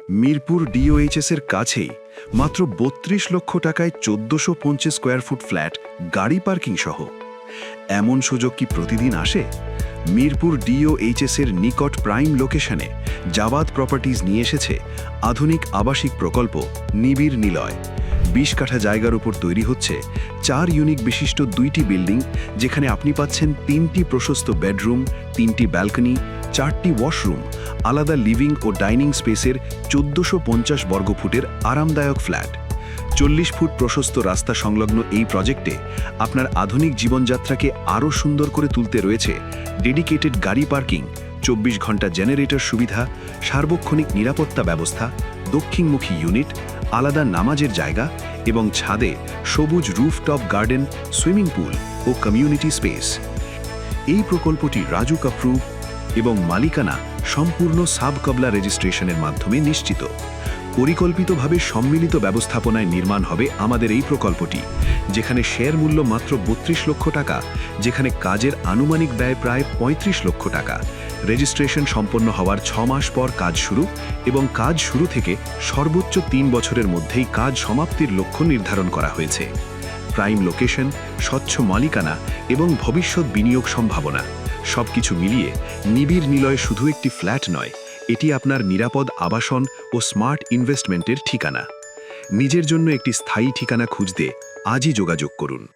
Mirpur DOHS এর কাছেই মাত্র ৩২ লক্ষ টাকায় ১৪৫০ স্কোয়ার ফুট ফ্ল্যাট, গাড়ি পার্কিং সহ। এমন সুযোগ কি প্রতিদিন আসে? মিরপুর ডিওএইচএস এর নিকট প্রাইম লোকেশনে জাবাদ প্রপার্টিজ নিয়ে এসেছে আধুনিক আবাসিক প্রকল্প নিবিড় নিলয়। ২০ কাঠা জায়গার উপর তৈরি হচ্ছে ৪ ইউনিট বিশিষ্ট ২টি বিল্ডিং, যেখানে আপনি পাচ্ছেন ৩টি প্রশস্ত বেডরুম, ৩টি ব্যালকনি, ৪টি ওয়াশরুম, আলাদা লিভিং ও ডাইনিং স্পেসের ১৪৫০ বর্গফুটের আরামদায়ক ফ্ল্যাট। ৪০ ফুট প্রশস্ত রাস্তা সংলগ্ন এই প্রজেক্টে আপনার আধুনিক জীবনযাত্রাকে আরও সুন্দর করে তুলতে রয়েছে ডেডিকেটেড গাড়ি পার্কিং, ২৪ ঘন্টা জেনারেটর সুবিধা, সার্বক্ষণিক নিরাপত্তা ব্যবস্থা, দক্ষিণমুখী ইউনিট, আলাদা নামাজের জায়গা এবং ছাদে সবুজ রুফটপ গার্ডেন, সুইমিং পুল ও কমিউনিটি স্পেস। এই প্রকল্পটি রাজুক অ্যাপ্রুভ এবং মালিকানা সম্পূর্ণ সাবকবলা রেজিস্ট্রেশনের মাধ্যমে নিশ্চিত। পরিকল্পিতভাবে সম্মিলিত ব্যবস্থাপনায় নির্মাণ হবে আমাদের এই প্রকল্পটি, যেখানে শেয়ার মূল্য মাত্র ৩২ লক্ষ টাকা, যেখানে কাজের আনুমানিক ব্যয় প্রায় ৩৫ লক্ষ টাকা। রেজিস্ট্রেশন সম্পন্ন হওয়ার ৬ মাস পর কাজ শুরু এবং কাজ শুরু থেকে সর্বোচ্চ ৩ বছরের মধ্যেই কাজ সমাপ্তির লক্ষ্য নির্ধারণ করা হয়েছে। প্রাইম লোকেশন, স্বচ্ছ মালিকানা এবং ভবিষ্যৎ বিনিয়োগ সম্ভাবনা সবকিছু মিলিয়ে নিবিড় নিলয় শুধু একটি ফ্ল্যাট নয়, এটি আপনার নিরাপদ আবাসন ও স্মার্ট ইনভেস্টমেন্টের ঠিকানা। নিজের জন্য একটি স্থায়ী ঠিকানা খুঁজতে আজই যোগাযোগ করুন।